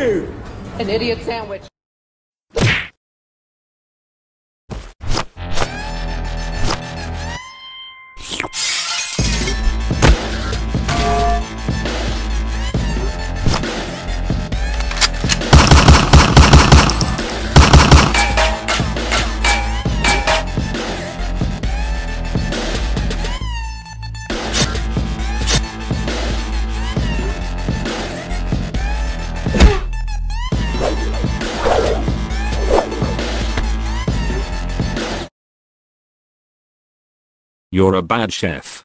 you! An idiot sandwich. You're a bad chef.